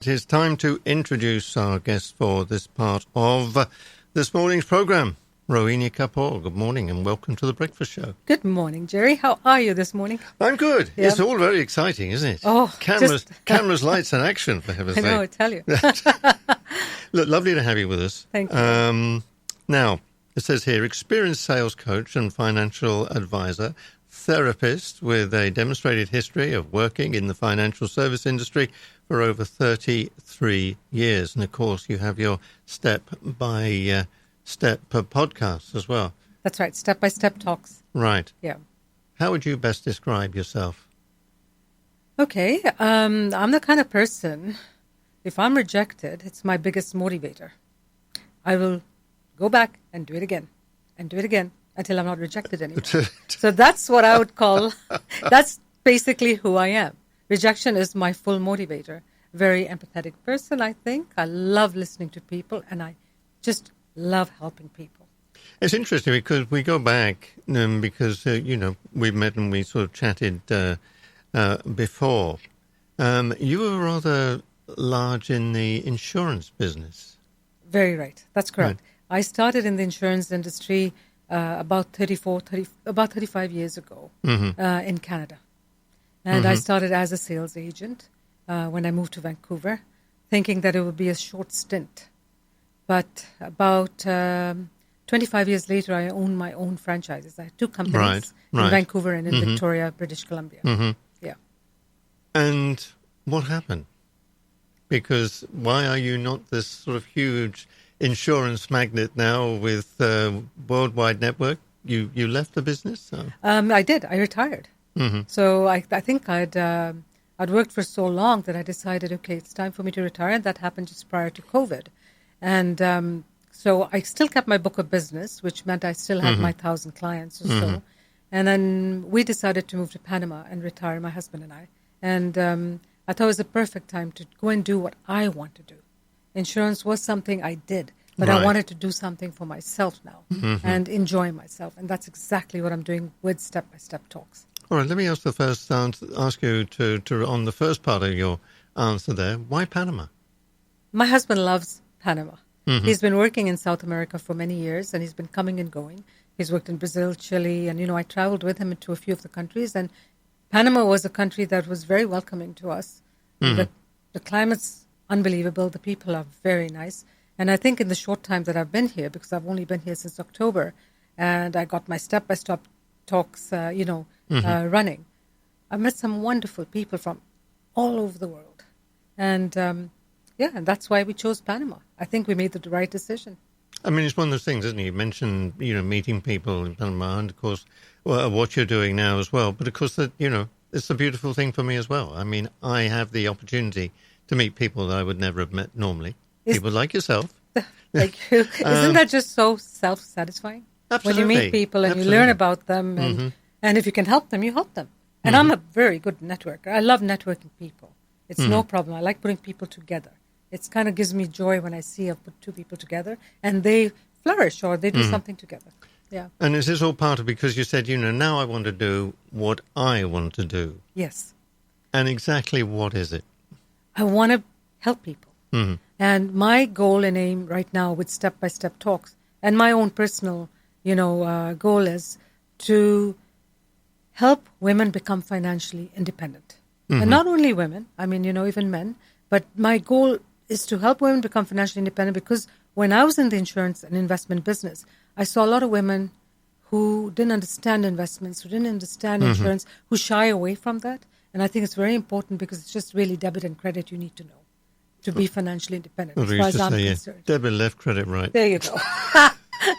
It is time to introduce our guest for this part of this morning's program, Rohini Kapoor. Good morning and welcome to The Breakfast Show. Good morning, Gerry. How are you this morning? I'm good. Yeah. It's all very exciting, isn't it? Oh, cameras, lights and action, for heaven's sake. I know, I tell you. Look, lovely to have you with us. Thank you. Now, it says here, experienced sales coach and financial advisor, therapist with a demonstrated history of working in the financial service industry for over 33 years. And, of course, you have your step-by-step podcast as well. That's right, step-by-step talks. Right. Yeah. How would you best describe yourself? Okay, I'm the kind of person, if I'm rejected, it's my biggest motivator. I will go back and do it again until I'm not rejected anymore. So that's what I would call, that's basically who I am. Rejection is my full motivator. Very empathetic person, I think. I love listening to people, and I just love helping people. It's interesting because we go back because, we met and we sort of chatted before. You were rather large in the insurance business. Very right. That's correct. Right. I started in the insurance industry about 35 years ago in Canada. And I started as a sales agent when I moved to Vancouver, thinking that it would be a short stint. But about 25 years later, I owned my own franchises. I had two companies in Vancouver and in Victoria, British Columbia. Yeah. And what happened? Because why are you not this sort of huge insurance magnate now with worldwide network? You left the business? So. I did. I retired. So I think I'd worked for so long that I decided, okay, it's time for me to retire. And that happened just prior to COVID. And so I still kept my book of business, which meant I still had my 1,000 clients or so. And then we decided to move to Panama and retire, my husband and I. And I thought it was a perfect time to go and do what I want to do. Insurance was something I did, but I wanted to do something for myself now and enjoy myself. And that's exactly what I'm doing with Step-by-Step Talks. All right, let me ask you to on the first part of your answer there. Why Panama? My husband loves Panama. He's been working in South America for many years, and he's been coming and going. He's worked in Brazil, Chile, and, I traveled with him to a few of the countries. And Panama was a country that was very welcoming to us. The climate's unbelievable. The people are very nice. And I think in the short time that I've been here, because I've only been here since October, and I got my step-by-step talks, running, I met some wonderful people from all over the world. And, and that's why we chose Panama. I think we made the right decision. I mean, it's one of those things, isn't it? You mentioned, meeting people in Panama, and, of course, what you're doing now as well. But, of course, it's a beautiful thing for me as well. I mean, I have the opportunity to meet people that I would never have met normally. People like yourself. Like you. Isn't that just so self-satisfying? Absolutely. When you meet people and you learn about them, and if you can help them, you help them. And I'm a very good networker. I love networking people. It's no problem. I like putting people together. It kind of gives me joy when I see I've put two people together and they flourish or they do something together. Yeah. And is this all part of, because you said, now I want to do what I want to do. Yes. And exactly what is it? I want to help people. And my goal and aim right now with Step-by-Step Talks and my own personal, goal is to help women become financially independent. And not only women, I mean, even men, but my goal is to help women become financially independent because when I was in the insurance and investment business, I saw a lot of women who didn't understand investments, who didn't understand insurance, who shy away from that. And I think it's very important because it's just really debit and credit you need to know to be financially independent, as far as I'm concerned. Debit, left, credit, right. There you go.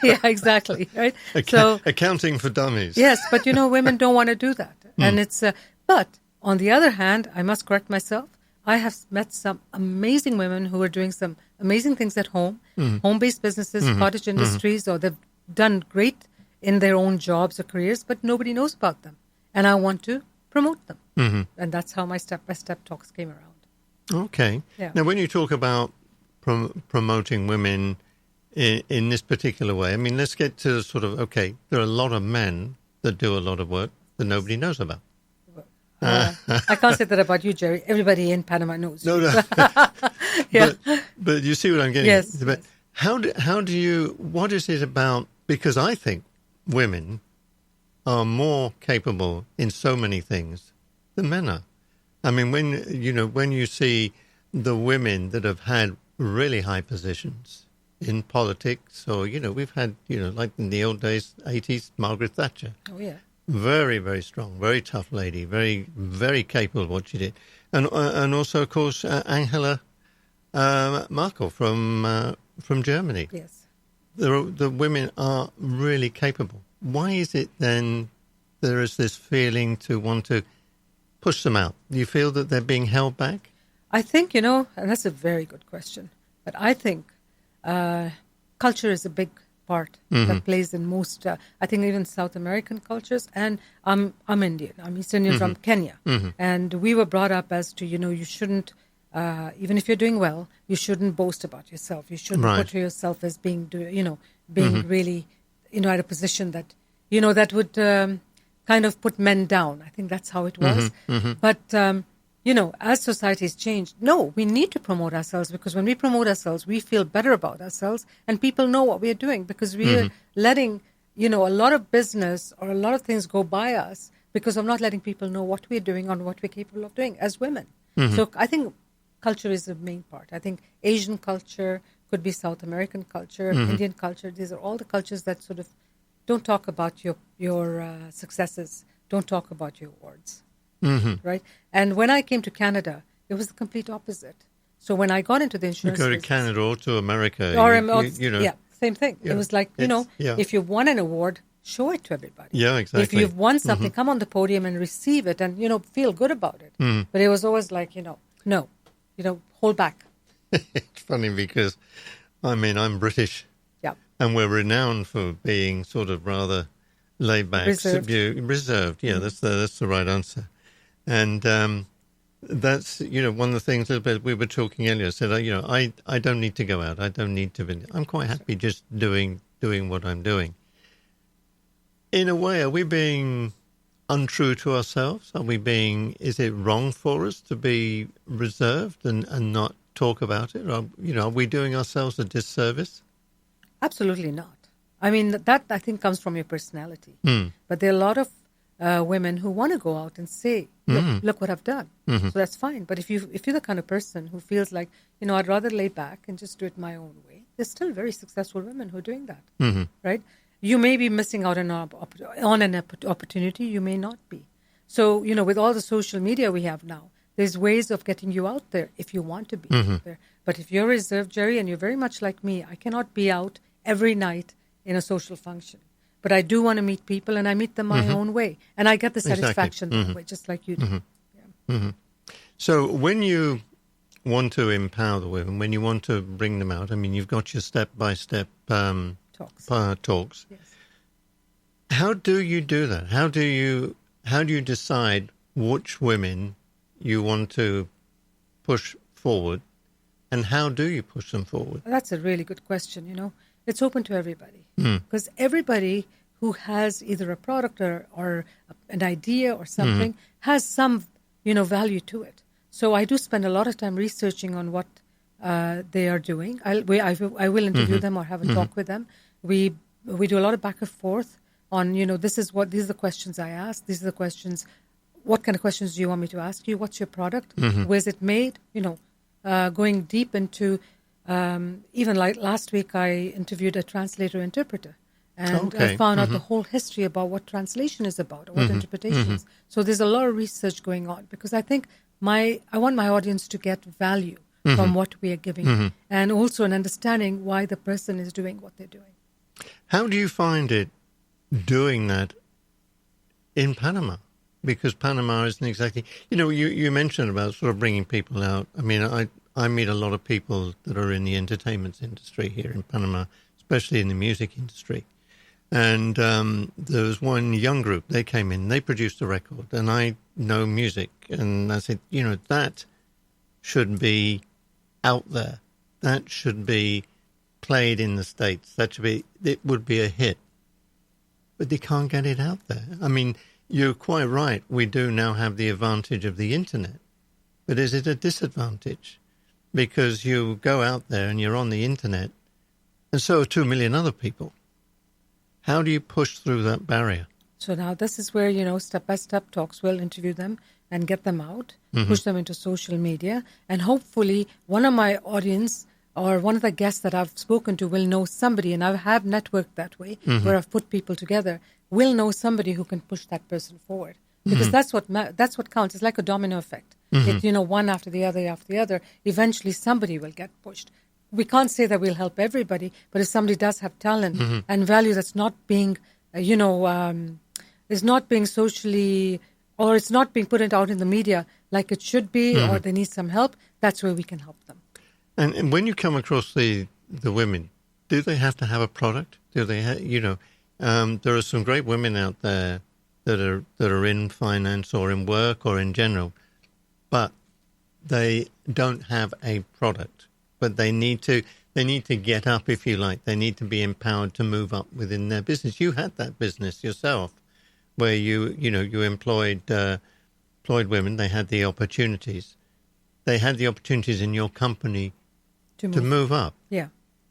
Yeah, exactly. Right. Accounting for dummies. Yes, but women don't want to do that, and it's. But on the other hand, I must correct myself. I have met some amazing women who are doing some amazing things at home, home-based businesses, cottage industries, or they've done great in their own jobs or careers, but nobody knows about them, and I want to promote them, and that's how my step-by-step talks came around. Okay. Yeah. Now, when you talk about promoting women in this particular way, I mean, let's get to sort of, okay, there are a lot of men that do a lot of work that nobody knows about. I can't say that about you, Gerry. Everybody in Panama knows. No, you. no. Yeah. but you see what I'm getting Yes, at. But yes. how do you, what is it about, because I think women are more capable in so many things than men are. I mean, when you see the women that have had really high positions in politics, or, we've had, like in the old days, 80s, Margaret Thatcher. Oh, yeah. Very, very strong, very tough lady, very, very capable of what she did. And also, of course, Angela Merkel from Germany. Yes. The women are really capable. Why is it then there is this feeling to want to push them out? Do you feel that they're being held back? I think, and that's a very good question, but I think culture is a big part that plays in most, I think even South American cultures, and I'm Indian, I'm East Indian from Kenya, and we were brought up as to, you shouldn't, even if you're doing well, you shouldn't boast about yourself. You shouldn't portray yourself as being really, at a position that, that would kind of put men down. I think that's how it was. But, as society's changed, no, we need to promote ourselves, because when we promote ourselves, we feel better about ourselves and people know what we're doing, because we are letting, a lot of business or a lot of things go by us because of not letting people know what we're doing and what we're capable of doing as women. So I think culture is the main part. I think Asian culture could be South American culture, Indian culture. These are all the cultures that sort of don't talk about your successes, don't talk about your awards. Right? And when I came to Canada, it was the complete opposite. So when I got into the insurance You go to business, Canada or to America, yeah, same thing. Yeah, it was like, if you've won an award, show it to everybody. Yeah, exactly. If you've won something, come on the podium and receive it and, feel good about it. But it was always like, no, hold back. It's funny because, I'm British. Yeah. And we're renowned for being sort of rather laid back, reserved. Yeah, that's the right answer. And that's, one of the things that we were talking earlier. I said, I don't need to go out. I don't need to be. I'm quite happy just doing what I'm doing. In a way, are we being untrue to ourselves? Is it wrong for us to be reserved and not talk about it? Are we doing ourselves a disservice? Absolutely not. I mean, that I think comes from your personality. But there are a lot of women who want to go out and say, look what I've done. So that's fine. But if you're the kind of person who feels like, I'd rather lay back and just do it my own way, there's still very successful women who are doing that, right? You may be missing out on an opportunity, you may not be. So, with all the social media we have now, there's ways of getting you out there if you want to be out there. But if you're reserved, Gerry, and you're very much like me, I cannot be out every night in a social function. But I do want to meet people, and I meet them my own way. And I get the satisfaction that way, just like you do. Yeah. So when you want to empower the women, when you want to bring them out, you've got your step-by-step talks. Yes. How do you do that? How do you decide which women you want to push forward, and how do you push them forward? That's a really good question, It's open to everybody, because everybody who has either a product or an idea or something has some, value to it. So I do spend a lot of time researching on what they are doing. I will interview them or have a talk with them. We do a lot of back and forth on, these are the questions I ask. These are the questions. What kind of questions do you want me to ask you? What's your product? Where's it made? Going deep into. Even like last week, I interviewed a translator-interpreter, and I found out the whole history about what translation is about, what interpretations. So there's a lot of research going on, because I think I want my audience to get value from what we are giving, and also an understanding why the person is doing what they're doing. How do you find it doing that in Panama? Because Panama isn't exactly, you mentioned about sort of bringing people out. I meet a lot of people that are in the entertainment industry here in Panama, especially in the music industry. And there was one young group, they came in, they produced a record, and I know music. And I said, that should be out there. That should be played in the States. It would be a hit. But they can't get it out there. you're quite right. We do now have the advantage of the internet. But is it a disadvantage? Because you go out there and you're on the internet, and so are 2 million other people. How do you push through that barrier? So now this is where, step-by-step talks will interview them and get them out, push them into social media. And hopefully one of my audience or one of the guests that I've spoken to will know somebody, and I have networked that way, where I've put people together, will know somebody who can push that person forward. Because that's what counts. It's like a domino effect. One after the other, eventually somebody will get pushed. We can't say that we'll help everybody, but if somebody does have talent and value that's not being, is not being socially, or it's not being put out in the media like it should be, or they need some help, that's where we can help them. And when you come across the women, do they have to have a product? Do they there are some great women out there that are in finance or in work or in general, but they don't have a product. But they need to get up, if you like. They need to be empowered to move up within their business. You had that business yourself, where you employed women. They had the opportunities. They had the opportunities in your company to move up. Yeah.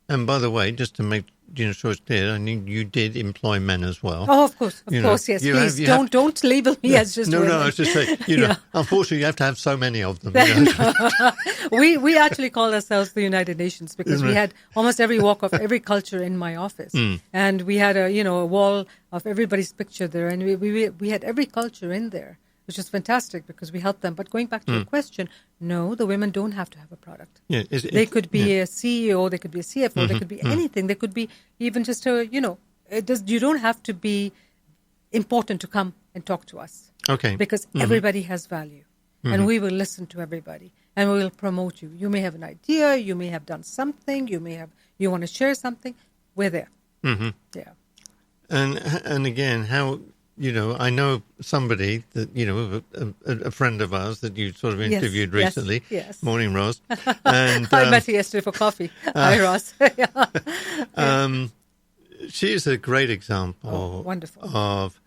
And by the way, just to make sure it's clear, I mean, you did employ men as well. Oh, of course, yes. Please don't label me as just women. No, I was just saying, unfortunately, you have to have so many of them. We actually call ourselves the United Nations because we had almost every walk of every culture in my office, and we had a wall of everybody's picture there, and we had every culture in there, which is fantastic because we helped them. But going back to your question, no, the women don't have to have a product. Yeah, they could be a CEO, they could be a CFO, they could be anything. They could be even just you don't have to be important to come and talk to us. Okay. Because everybody has value. And we will listen to everybody. And we will promote you. You may have an idea, you may have done something, you want to share something. We're there. Mm-hmm. Yeah. And again, how... I know somebody that, a friend of ours that you sort of interviewed recently. Yes. Morning, Roz. And, I met her yesterday for coffee. Hi, Roz. She is a great example of,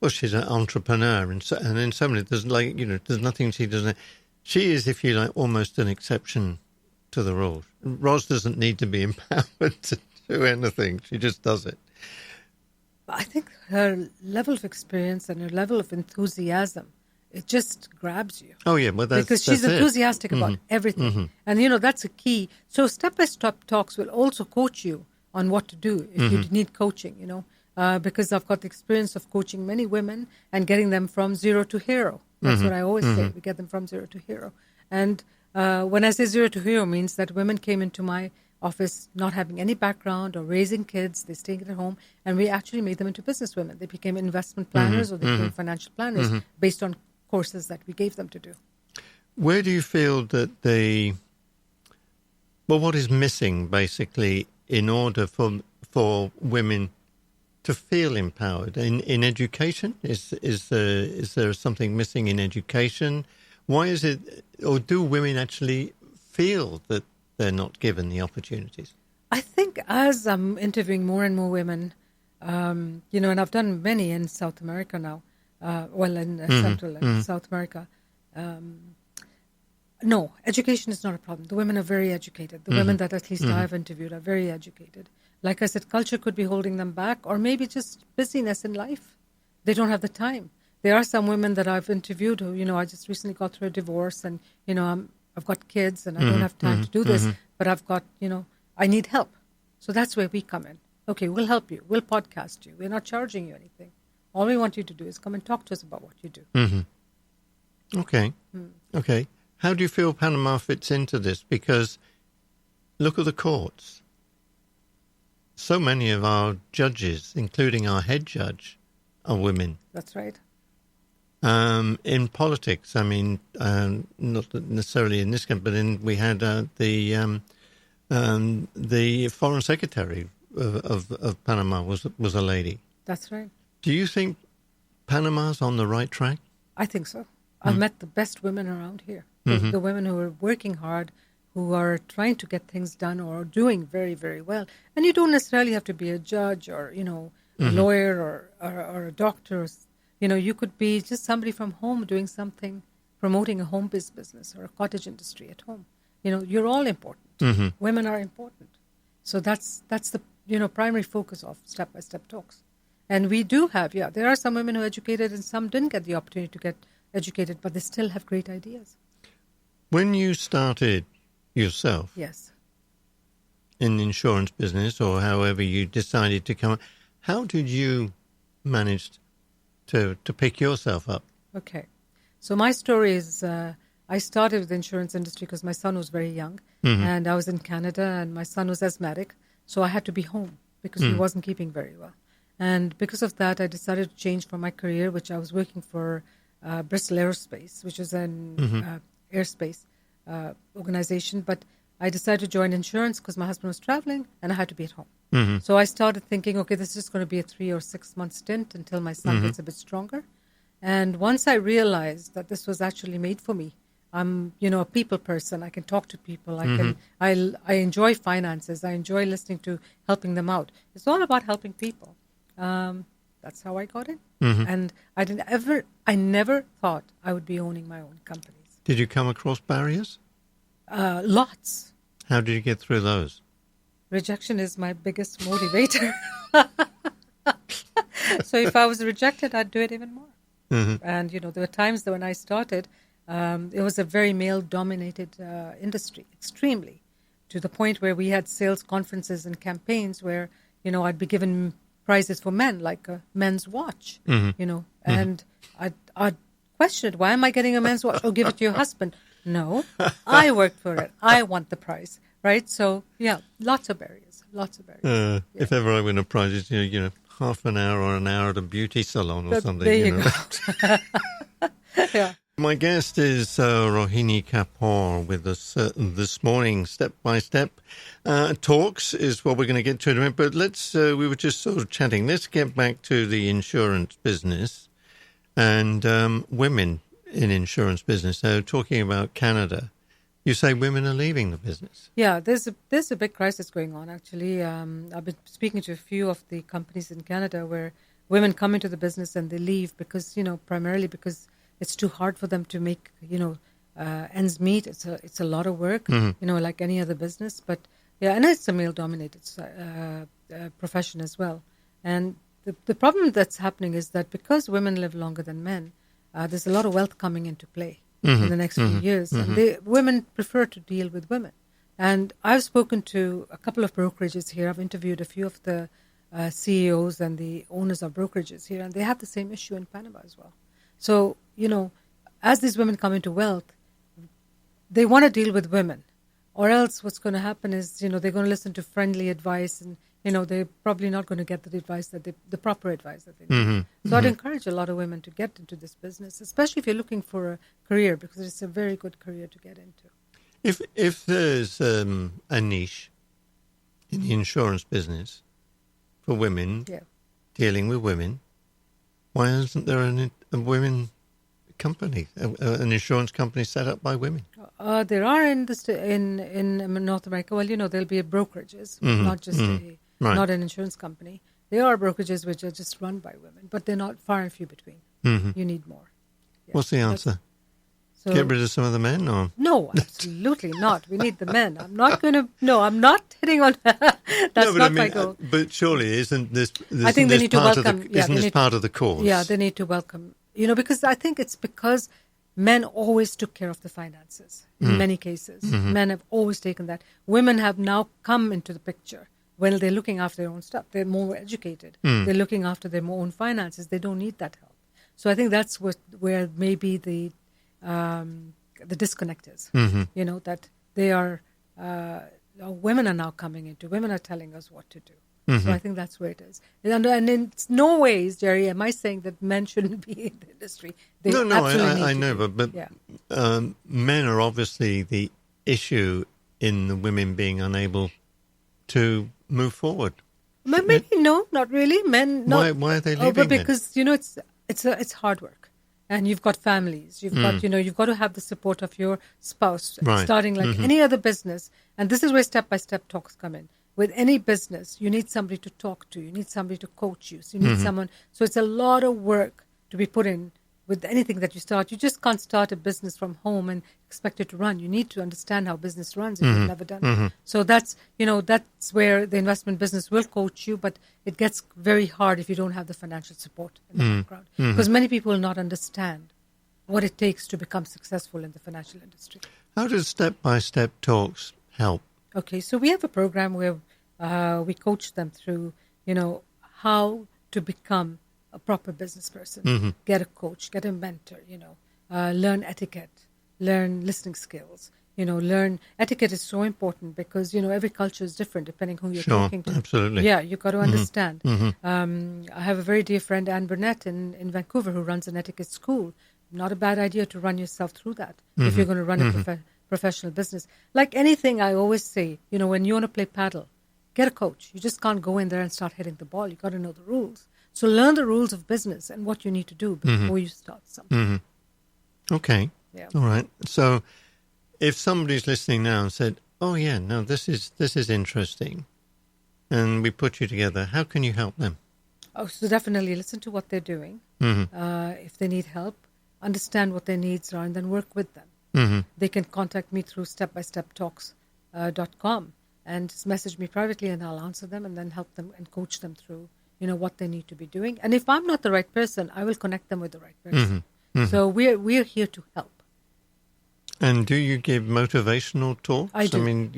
she's an entrepreneur. And in so many, there's nothing she doesn't. She is, if you like, almost an exception to the rules. Roz doesn't need to be empowered to do anything. She just does it. I think her level of experience and her level of enthusiasm, it just grabs you. Oh, yeah. Well, because she's enthusiastic about everything. And, that's a key. So step-by-step talks will also coach you on what to do if you need coaching, because I've got the experience of coaching many women and getting them from zero to hero. That's what I always say. We get them from zero to hero. And when I say zero to hero means that women came into my office not having any background or raising kids, they stayed at home, and we actually made them into business women. They became investment planners or they became financial planners based on courses that we gave them to do. Where do you feel that what is missing basically in order for women to feel empowered in education? Is there something missing in education? Why is it, or do women actually feel that they're not given the opportunities? I think as I'm interviewing more and more women, and I've done many in South America now, in Central and South America. No, education is not a problem. The women are very educated. The women that at least I've interviewed are very educated. Like I said, culture could be holding them back, or maybe just busyness in life. They don't have the time. There are some women that I've interviewed who, I just recently got through a divorce, and, I've got kids and I don't have time to do this, but I've got, I need help. So that's where we come in. Okay, we'll help you. We'll podcast you. We're not charging you anything. All we want you to do is come and talk to us about what you do. Okay. Okay. How do you feel Panama fits into this? Because look at the courts. So many of our judges, including our head judge, are women. That's right. In politics, I mean, not necessarily in this case, but we had the foreign secretary of Panama was a lady. That's right. Do you think Panama's on the right track? I think so. I've met the best women around here. The women who are working hard, who are trying to get things done or doing very, very well. And you don't necessarily have to be a judge or, a lawyer or a doctor. You could be just somebody from home doing something, promoting a home-based business or a cottage industry at home. You're all important. Women are important. So that's the primary focus of step-by-step talks. And we do have, there are some women who are educated and some didn't get the opportunity to get educated, but they still have great ideas. When you started yourself Yes. in the insurance business, or however you decided to come, how did you manage to pick yourself up? Okay. So my story is I started with the insurance industry because my son was very young, and I was in Canada, and my son was asthmatic, so I had to be home because he wasn't keeping very well. And because of that, I decided to change for my career, which I was working for Bristol Aerospace, which is an airspace organization. But I decided to join insurance because my husband was traveling and I had to be at home. So I started thinking, okay, this is just going to be a 3 or 6 month stint until my son gets a bit stronger. And once I realized that this was actually made for me, I'm, a people person. I can talk to people. I enjoy finances. I enjoy listening to helping them out. It's all about helping people. That's how I got in. And I never thought I would be owning my own companies. Did you come across barriers? Lots. How did you get through those? Rejection is my biggest motivator. So if I was rejected, I'd do it even more. And, there were times that when I started, it was a very male-dominated industry, extremely, to the point where we had sales conferences and campaigns where, I'd be given prizes for men, like a men's watch, and I'd question it. Why am I getting a men's watch? Oh, give it to your husband. No, I worked for it. I want the prize, right? So, lots of barriers. If ever I win a prize, it's, half an hour or an hour at a beauty salon or something. There you go. Yeah. My guest is Rohini Kapoor with us this morning. Step-by-step talks is what we're going to get to in a minute. But we were just sort of chatting. Let's get back to the insurance business and women in insurance business. So talking about Canada, you say women are leaving the business. Yeah, there's a big crisis going on, actually. I've been speaking to a few of the companies in Canada where women come into the business and they leave because, primarily because it's too hard for them to make, ends meet. It's a lot of work, like any other business. But and it's a male-dominated profession as well. And the problem that's happening is that because women live longer than men, there's a lot of wealth coming into play in the next few years. And women prefer to deal with women. And I've spoken to a couple of brokerages here. I've interviewed a few of the CEOs and the owners of brokerages here, and they have the same issue in Panama as well. So, as these women come into wealth, they want to deal with women. Or else what's going to happen is, they're going to listen to friendly advice and, they're probably not going to get the advice the proper advice that they need. So I'd encourage a lot of women to get into this business, especially if you're looking for a career, because it's a very good career to get into. If there's a niche in the insurance business for women, dealing with women, why isn't there a women company, an insurance company set up by women? There are in North America. Well, there'll be brokerages, not just not an insurance company. There are brokerages which are just run by women, but they're not far and few between. You need more. Yeah. What's the answer? So, get rid of some of the men, or no? Absolutely not. We need the men. I'm not going to. No, I'm not hitting on. That's not my goal. But surely, isn't this? I think they need to welcome. Isn't this part of the cause? Yeah, they need to welcome. Because I think it's because men always took care of the finances in many cases. Men have always taken that. Women have now come into the picture when they're looking after their own stuff. They're more educated. They're looking after their own finances. They don't need that help. So I think that's where maybe the disconnect is. That they are women are now coming into. Women are telling us what to do. So I think that's where it is. And in no ways, Gerry, am I saying that men shouldn't be in the industry. They I know, but men are obviously the issue in the women being unable to move forward. Maybe no, not really. Men. Why are they leaving? Because it's hard work, and you've got families. You've got you've got to have the support of your spouse. Right. Starting like any other business, and this is where step-by-step talks come in. With any business, you need somebody to talk to. You need somebody to coach you. So you need someone. So it's a lot of work to be put in with anything that you start. You just can't start a business from home and expect it to run. You need to understand how business runs if you've never done it. So that's where the investment business will coach you, but it gets very hard if you don't have the financial support in the background. Because many people will not understand what it takes to become successful in the financial industry. How does step-by-step talks help? Okay, so we have a program where we coach them through, how to become a proper business person, get a coach, get a mentor, learn etiquette, learn listening skills, learn etiquette is so important because, every culture is different depending who you're talking to. Absolutely. Yeah, you've got to understand. I have a very dear friend, Anne Burnett in Vancouver, who runs an etiquette school. Not a bad idea to run yourself through that if you're going to run a professional business. Like anything, I always say, when you want to play paddle, get a coach. You just can't go in there and start hitting the ball. You got to know the rules. So learn the rules of business and what you need to do before you start something. Okay. Yeah. All right. So if somebody's listening now and said, oh, yeah, no, this is interesting, and we put you together, how can you help them? Oh, so definitely listen to what they're doing. If they need help, understand what their needs are, and then work with them. They can contact me through stepbysteptalks.com and just message me privately, and I'll answer them and then help them and coach them through what they need to be doing. And if I'm not the right person, I will connect them with the right person. So we're here to help. And do you give motivational talks? I do. I mean,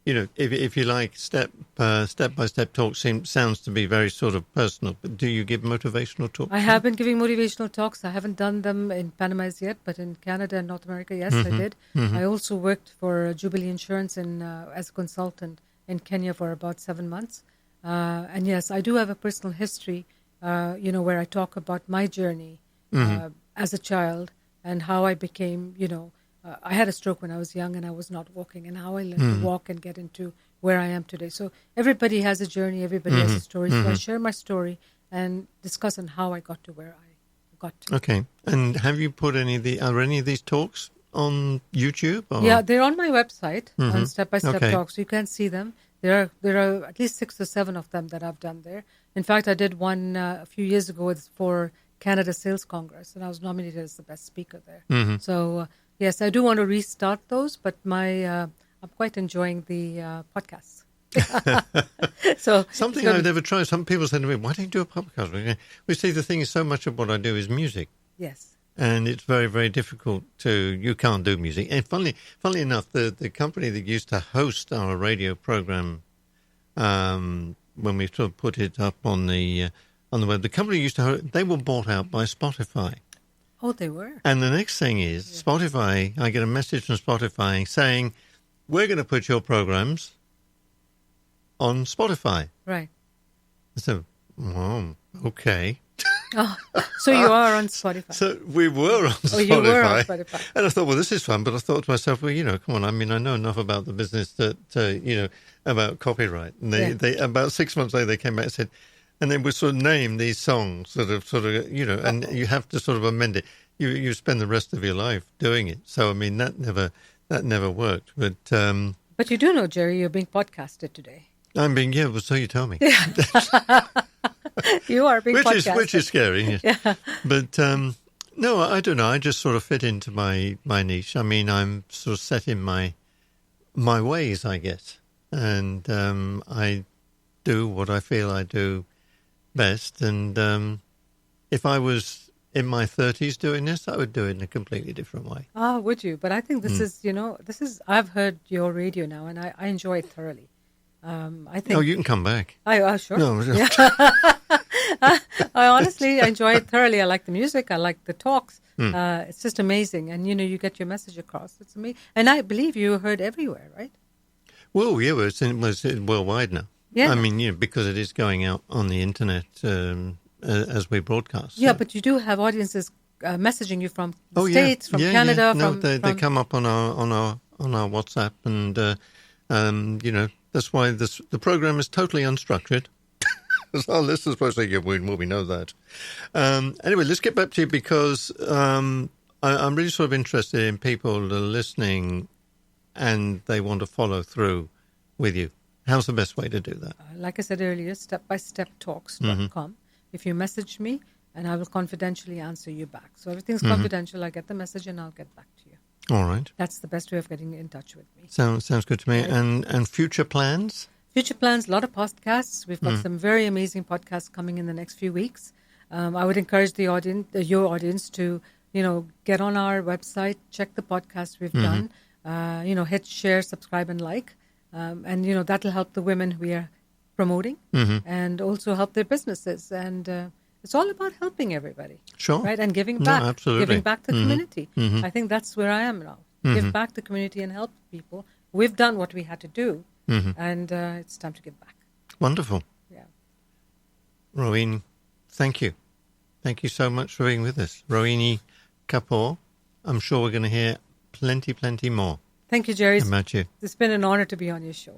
if you like, step-by-step talks sounds to be very sort of personal, but do you give motivational talks? I have been giving motivational talks. I haven't done them in Panama yet, but in Canada and North America, yes, I did. I also worked for Jubilee Insurance as a consultant in Kenya for about 7 months. And yes, I do have a personal history, where I talk about my journey as a child and how I became, I had a stroke when I was young and I was not walking, and how I learned to walk and get into where I am today. So everybody has a journey, everybody has a story. So I share my story and discuss on how I got to where I got to. Okay. And have you put are any of these talks on YouTube? Or? Yeah, they're on my website on Step by Step Talks. You can see them. There are at least 6 or 7 of them that I've done there. In fact, I did one a few years ago for Canada Sales Congress, and I was nominated as the best speaker there. So, yes, I do want to restart those, but I'm quite enjoying the podcasts. So something I've never tried. Some people say to me, why don't you do a podcast? We see the thing is so much of what I do is music. Yes. And it's very, very difficult you can't do music. And funnily enough, the company that used to host our radio program, when we sort of put it up on the web, the company they were bought out by Spotify. Oh, they were. And the next thing is Spotify, I get a message from Spotify saying, we're going to put your programs on Spotify. Right. So, okay. Oh, so you are on Spotify. So we were on Spotify. Oh, you were on Spotify. And I thought, well, this is fun. But I thought to myself, well, come on. I mean, I know enough about the business about copyright. And they about 6 months later, they came back and said, and they would sort of name these songs sort of, and you have to sort of amend it. You spend the rest of your life doing it. So, I mean, that never worked. But you do know, Gerry, you're being podcasted today. I'm being, well, so you tell me. Yeah. You are being podcasted. Which is scary. Yes. Yeah. But no, I don't know. I just sort of fit into my niche. I mean, I'm sort of set in my ways, I guess, and I do what I feel I do best. And if I was in my 30s doing this, I would do it in a completely different way. Ah, would you? But I think this is. I've heard your radio now, and I enjoy it thoroughly. I think. Oh, you can come back. Sure. No, yeah. I honestly enjoy it thoroughly. I like the music. I like the talks. It's just amazing, and you get your message across. It's amazing, and I believe you heard everywhere, right? Well, yeah, it's worldwide now. Yeah. I mean, because it is going out on the internet as we broadcast. Yeah, but you do have audiences messaging you from the States, from Canada. Yeah. No, they come up on our WhatsApp, and that's wwhy the program is totally unstructured. Our listeners probably say, yeah, we know that. Anyway, let's get back to you because I'm really sort of interested in people that are listening and they want to follow through with you. How's the best way to do that? Like I said earlier, stepbysteptalks.com. If you message me, and I will confidentially answer you back. So everything's confidential. I get the message and I'll get back to you. All right. That's the best way of getting in touch with me. Sounds good to me. Right. And future plans? Future plans, a lot of podcasts. We've got some very amazing podcasts coming in the next few weeks. I would encourage the audience, your audience, to get on our website, check the podcasts we've done, hit share, subscribe, and like, and that'll help the women we are promoting, and also help their businesses. And it's all about helping everybody, sure, right? And giving back, absolutely. giving back to the community. I think that's where I am now. Give back to the community and help people. We've done what we had to do, and it's time to give back. Wonderful. Yeah. Rohini, thank you. Thank you so much for being with us. Rohini Kapoor, I'm sure we're going to hear plenty more. Thank you, Gerry. About you. It's been an honor to be on your show.